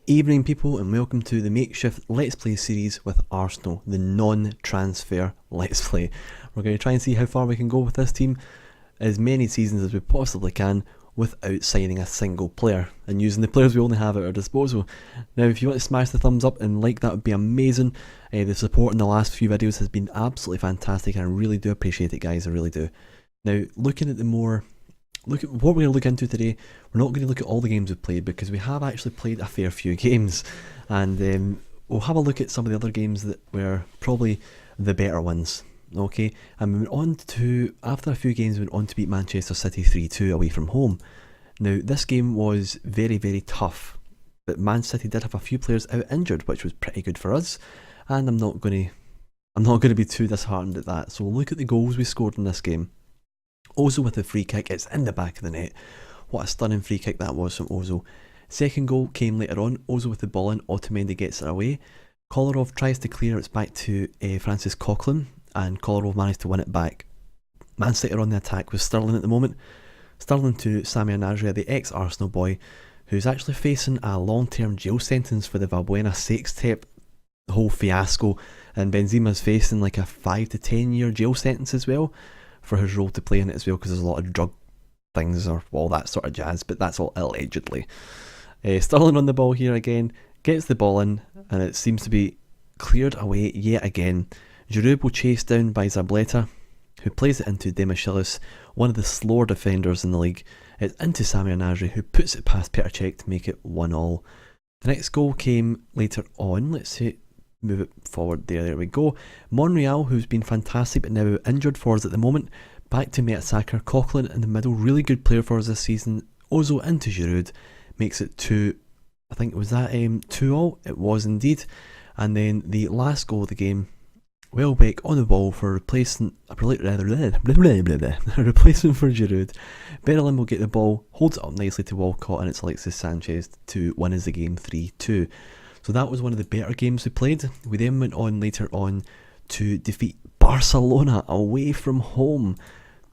Evening people, and welcome to the Makeshift Let's Play series with Arsenal, the non-transfer Let's Play. We're going to try and see how far we can go with this team, as many seasons as we possibly can, without signing a single player, and using the players we only have at our disposal. Now if you want to smash the thumbs up and like, that would be amazing. The support in the last few videos has been absolutely fantastic, and I really do appreciate it, guys, I really do. Now looking at look at what we're going to look into today. We're not going to look at all the games we've played, because we have actually played a fair few games, and we'll have a look at some of the other games that were probably the better ones. Okay, and we went on to, after a few games, we went on to beat Manchester City 3-2 away from home. Now this game was very, very tough, but Man City did have a few players out injured, which was pretty good for us, and I'm not going to be too disheartened at that. So we'll look at the goals we scored in this game. Ozil with the free kick, it's in the back of the net. What a stunning free kick that was from Ozil. Second goal came later on, Ozil with the ball in, Otamendi gets it away. Kolarov tries to clear, it's back to Francis Coquelin, and Kolarov managed to win it back. Man City are on the attack with Sterling at the moment. Sterling to Sami Nasri, the ex-Arsenal boy, who's actually facing a long-term jail sentence for the Valbuena sextet whole fiasco, and Benzema's facing like a 5 to 10 year jail sentence as well, for his role to play in it as well, because there's a lot of drug things or all that sort of jazz, but that's all allegedly. Sterling on the ball here again, gets the ball in, and it seems to be cleared away yet again. Giroud will chase down by Zabaleta, who plays it into Demichelis, one of the slower defenders in the league. It's into Sami Nasri, who puts it past Petr Cech to make it 1-1. The next goal came later on. Let's see, move it forward there we go. Monreal, who's been fantastic but now injured for us at the moment, back to Mertesacker. Coquelin in the middle, really good player for us this season. Ozil into Giroud, makes it 2, I think it was that 2-2, it was indeed. And then the last goal of the game, Welbeck on the ball for replacement for Giroud. Bellerin will get the ball, holds it up nicely to Walcott, and it's Alexis Sanchez to win us the game 3-2. So that was one of the better games we played. We then went on later on to defeat Barcelona away from home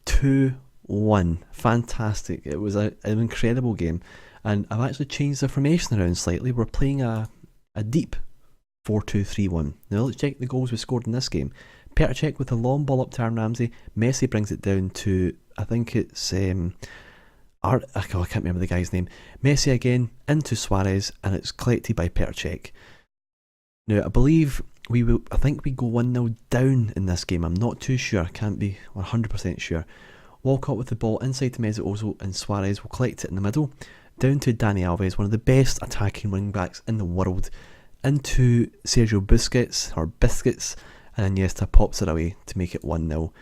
2-1. Fantastic. It was an incredible game. And I've actually changed the formation around slightly. We're playing a deep 4-2-3-1. Now let's check the goals we scored in this game. Petr Cech with a long ball up to Aaron Ramsey. Messi brings it down to, I think it's I can't remember the guy's name. Messi again into Suarez, and it's collected by Petr Cech. Now I think we go 1-0 down in this game. I'm not too sure, can't be 100% sure. Walcott with the ball inside to Mesut Ozil, and Suarez will collect it in the middle. Down to Dani Alves, one of the best attacking wing backs in the world. Into Sergio Busquets, and Iniesta pops it away to make it 1-0.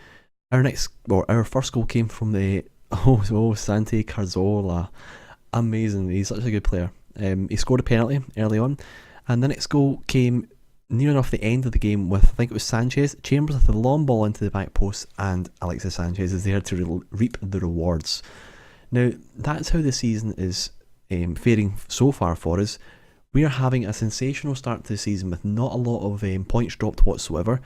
Our first goal came from the Santi Cazorla. Amazing, he's such a good player. He scored a penalty early on, and the next goal came near enough the end of the game with, I think it was Sanchez. Chambers with the long ball into the back post, and Alexis Sanchez is there to reap the rewards. Now that's how the season is faring so far for us. We are having a sensational start to the season with not a lot of points dropped whatsoever.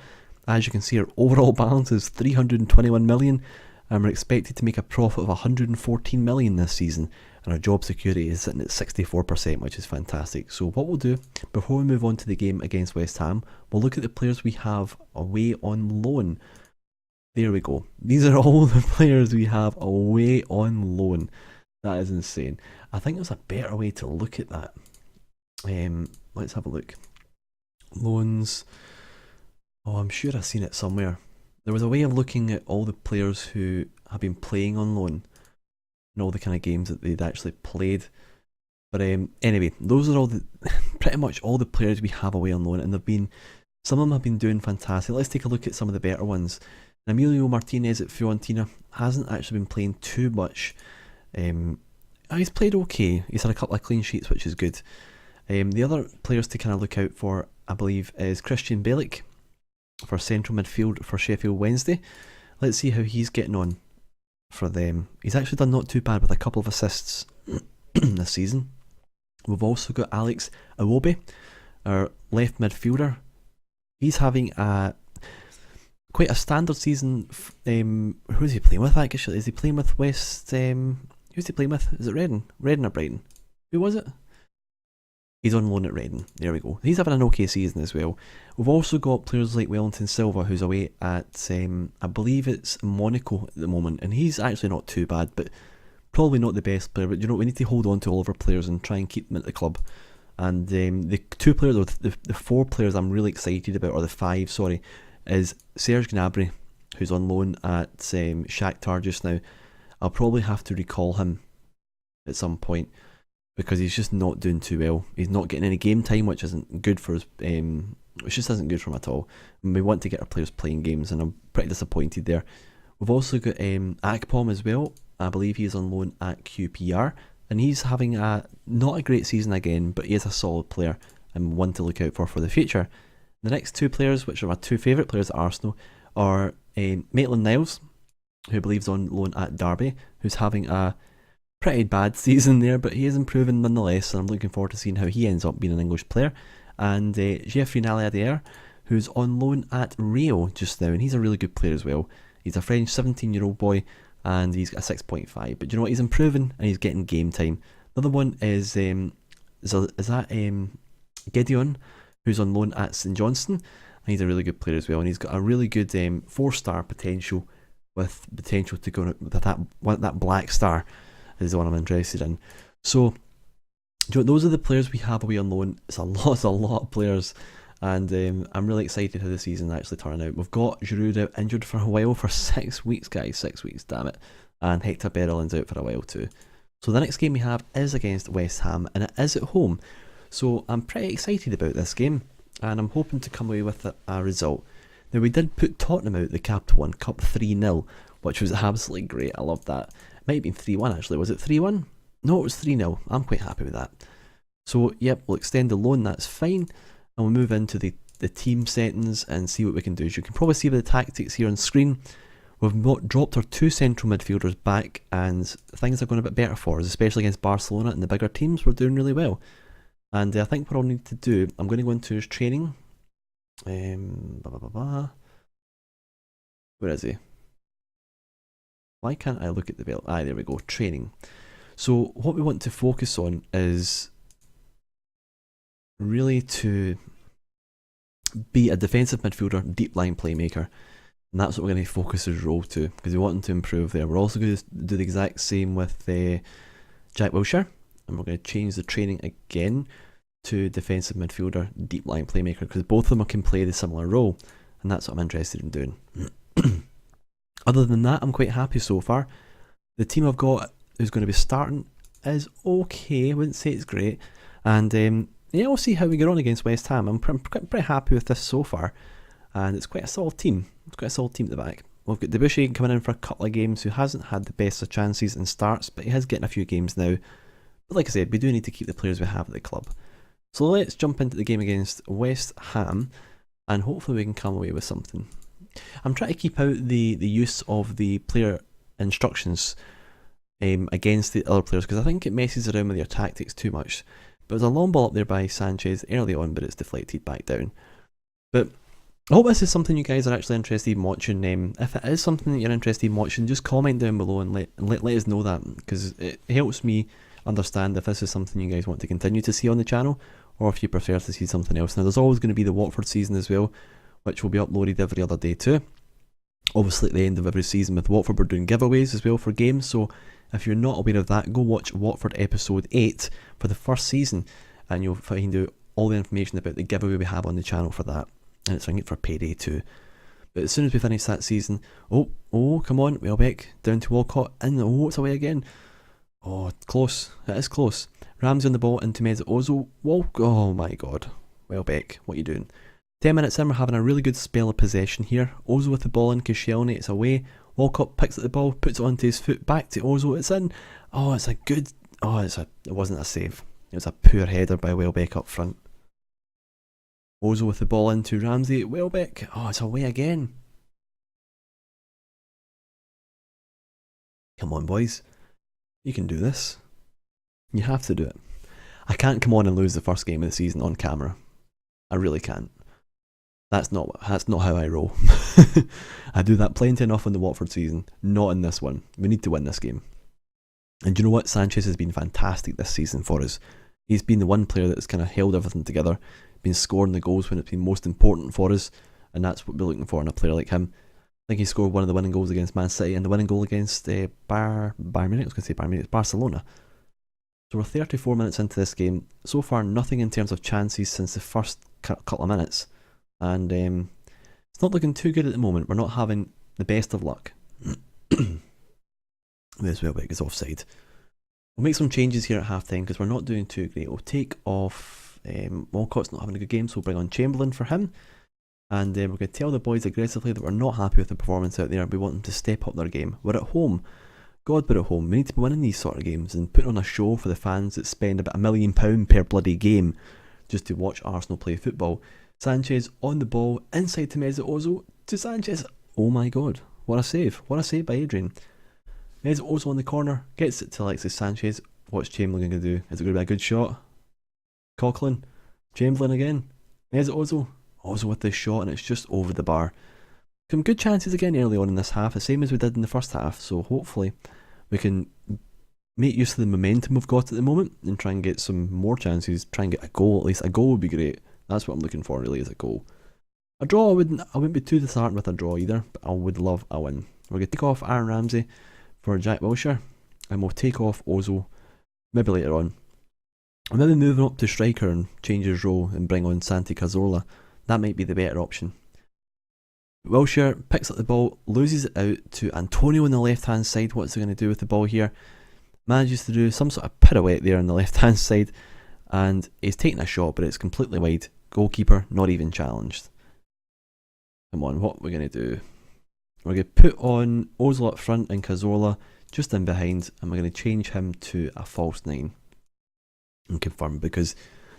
As you can see, our overall balance is 321 million, and we're expected to make a profit of 114 million this season, and our job security is sitting at 64%, which is fantastic. So what we'll do, before we move on to the game against West Ham, we'll look at the players we have away on loan. There we go. These are all the players we have away on loan. That is insane. I think there's a better way to look at that. Let's have a look. Loans. Oh, I'm sure I've seen it somewhere. There was a way of looking at all the players who have been playing on loan and all the kind of games that they'd actually played. But anyway, those are all the pretty much all the players we have away on loan, and some of them have been doing fantastic. Let's take a look at some of the better ones. Emilio Martinez at Fiorentina hasn't actually been playing too much. He's played okay. He's had a couple of clean sheets, which is good. The other players to kind of look out for, I believe, is Christian Bielik for central midfield for Sheffield Wednesday. Let's see how he's getting on for them. He's actually done not too bad with a couple of assists this season. We've also got Alex Iwobi, our left midfielder. He's having quite a standard season. Who is he playing with actually? Is he playing with West? Who's he playing with? Is it Reading? Reading or Brighton? Who was it? He's on loan at Reading. There we go. He's having an okay season as well. We've also got players like Wellington Silva, who's away at, I believe it's Monaco at the moment, and he's actually not too bad, but probably not the best player. But we need to hold on to all of our players and try and keep them at the club. And the 2 players, or the 4 players I'm really excited about, or the 5, sorry, is Serge Gnabry, who's on loan at Shakhtar just now. I'll probably have to recall him at some point, because he's just not doing too well. He's not getting any game time, which isn't good for us. Which just isn't good for him at all. And we want to get our players playing games, and I'm pretty disappointed there. We've also got Akpom as well. I believe he's on loan at QPR, and he's having not a great season again, but he is a solid player and one to look out for the future. The next 2 players, which are my 2 favourite players at Arsenal, are Maitland-Niles, who I believe is on loan at Derby, who's having a pretty bad season there, but he is improving nonetheless, and I'm looking forward to seeing how he ends up being an English player. And Jeffrey Naliadair, who's on loan at Rio just now, and he's a really good player as well. He's a French 17-year-old boy, and he's got a 6.5, but you know what, he's improving and he's getting game time. The other one is Gideon, who's on loan at St Johnstone, and he's a really good player as well, and he's got a really good 4-star potential, with potential to go with that black star is the one I'm interested in. So those are the players we have away on loan. It's a lot of players, and I'm really excited how the season actually turn out. We've got Giroud out injured for a while, for 6 weeks, guys, 6 weeks, damn it, and Hector Bellerin's out for a while too. So the next game we have is against West Ham, and it is at home, so I'm pretty excited about this game, and I'm hoping to come away with a result. Now, we did put Tottenham out the Capital One Cup 3-0, which was absolutely great. I loved that. It might have been 3-1 actually. Was it 3-1? No, it was 3-0. I'm quite happy with that. So, yep, we'll extend the loan, that's fine. And we'll move into the team settings and see what we can do. As you can probably see with the tactics here on screen, we've dropped our 2 central midfielders back, and things are going a bit better for us, especially against Barcelona and the bigger teams. We're doing really well. And I think what I'll need to do, I'm going to go into his training. Where is he? Why can't I look at the belt? There we go, training. So what we want to focus on is really to be a defensive midfielder, deep line playmaker, and that's what we're going to focus his role to, because we want him to improve there. We're also going to do the exact same with Jack Wilshere, and we're going to change the training again to defensive midfielder, deep line playmaker, because both of them can play the similar role, and that's what I'm interested in doing. Other than that, I'm quite happy so far. The team I've got who's going to be starting is okay. I wouldn't say it's great, and yeah, we'll see how we get on against West Ham. I'm pretty happy with this so far, and it's quite a solid team. It's quite a solid team at the back. We've got Debussy coming in for a couple of games, who hasn't had the best of chances and starts, but he is getting a few games now. But like I said, we do need to keep the players we have at the club. So let's jump into the game against West Ham, and hopefully we can come away with something. I'm trying to keep out the use of the player instructions against the other players, because I think it messes around with your tactics too much. But there's a long ball up there by Sanchez early on, but it's deflected back down. But I hope this is something you guys are actually interested in watching. If it is something that you're interested in watching, just comment down below and let us know that, because it helps me understand if this is something you guys want to continue to see on the channel, or if you prefer to see something else. Now, there's always going to be the Watford season as well, which will be uploaded every other day too. Obviously, at the end of every season with Watford, we're doing giveaways as well for games, so if you're not aware of that, go watch Watford episode 8 for the first season, and you'll find out all the information about the giveaway we have on the channel for that, and it's running for payday too. But as soon as we finish that season, oh, come on, Welbeck, down to Walcott, and it's away again. Oh, close, it is close. Ramsey on the ball into Mesut Ozil, oh my god, Welbeck, what are you doing? 10 minutes in, we're having a really good spell of possession here. Ozil with the ball in, Koscielny, it's away. Walcott picks up the ball, puts it onto his foot, back to Ozil, it's in. Oh, it's a good, it wasn't a save. It was a poor header by Welbeck up front. Ozil with the ball into Ramsey, Welbeck, oh, it's away again. Come on, boys. You can do this. You have to do it. I can't come on and lose the first game of the season on camera. I really can't. That's not how I roll. I do that plenty enough in the Watford season, not in this one. We need to win this game. And you know what? Sanchez has been fantastic this season for us. He's been the one player that's kind of held everything together, been scoring the goals when it's been most important for us, and that's what we're looking for in a player like him. I think he scored one of the winning goals against Man City and the winning goal against Bayern Munich. I was going to say Bayern Munich, Barcelona. So we're 34 minutes into this game. So far, nothing in terms of chances since the first couple of minutes. And it's not looking too good at the moment. We're not having the best of luck. This Welbeck is offside. We'll make some changes here at half time because we're not doing too great. We'll take off Walcott's not having a good game, so we'll bring on Chamberlain for him. And we're going to tell the boys aggressively that we're not happy with the performance out there. We want them to step up their game. We're at home. God, we're at home. We need to be winning these sort of games and putting on a show for the fans that spend about £1 million per bloody game just to watch Arsenal play football. Sanchez on the ball, inside to Mesut Ozil, to Sanchez. Oh my God, what a save. What a save by Adrian. Mesut Ozil on the corner, gets it to Alexis Sanchez. What's Chamberlain going to do? Is it going to be a good shot? Coughlin, Chamberlain again, Mesut Ozil. Ozil with this shot and it's just over the bar. Some good chances again early on in this half, the same as we did in the first half, so hopefully we can make use of the momentum we've got at the moment and try and get some more chances, try and get a goal. At least a goal would be great. That's what I'm looking for really, is a goal. A draw, I wouldn't be too disheartened with a draw either, but I would love a win. We're going to take off Aaron Ramsey for Jack Wilshere, and we'll take off Ozil maybe later on. Or maybe moving up to striker and change his role and bring on Santi Cazorla. That might be the better option. Wilshere picks up the ball, loses it out to Antonio on the left hand side. What's he going to do with the ball here? Manages to do some sort of pirouette there on the left hand side, and he's taking a shot, but it's completely wide. Goalkeeper not even challenged. Come on, what are we going to do? We're going to put on Ozil up front and Cazorla just in behind, and we're going to change him to a false 9 and confirm, because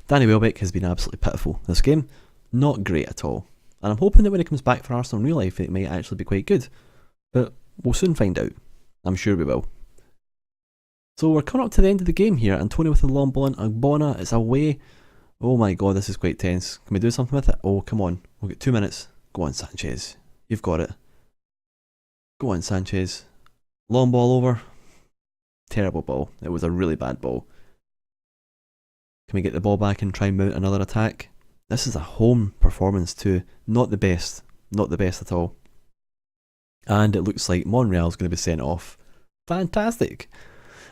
Danny Welbeck has been absolutely pitiful this game. Not great at all. And I'm hoping that when he comes back for Arsenal in real life, it might actually be quite good. But we'll soon find out. I'm sure we will. So we're coming up to the end of the game here. Antonio with the long ball in. Agbona, it's away. Oh my God, this is quite tense. Can we do something with it? Oh, come on. We'll get 2 minutes. Go on, Sanchez. You've got it. Go on, Sanchez. Long ball over. Terrible ball. It was a really bad ball. Can we get the ball back and try and mount another attack? This is a home performance too. Not the best. Not the best at all. And it looks like Monreal's going to be sent off. Fantastic.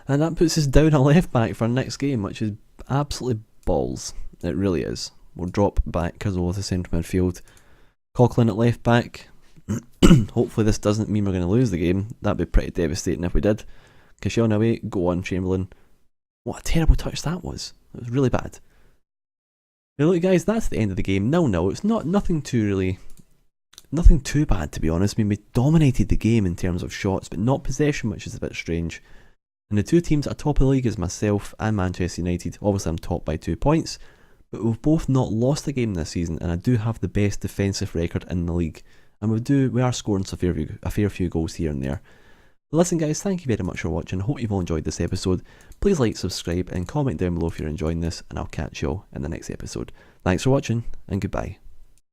And that puts us down a left back for our next game, which is absolutely balls. It really is. We'll drop back Cazorla to centre midfield. Coughlin at left back. Hopefully this doesn't mean we're going to lose the game. That'd be pretty devastating if we did. Koscielny away. Go on, Chamberlain. What a terrible touch that was. It was really bad. Now look guys, that's the end of the game. 0-0. It's nothing too bad to be honest. I mean, we dominated the game in terms of shots, but not possession, which is a bit strange. And the two teams at top of the league is myself and Manchester United. Obviously I'm top by 2 points, but we've both not lost a game this season, and I do have the best defensive record in the league. And we are scoring a fair few goals here and there. But listen guys, thank you very much for watching. I hope you've all enjoyed this episode. Please like, subscribe and comment down below if you're enjoying this, and I'll catch you all in the next episode. Thanks for watching and goodbye.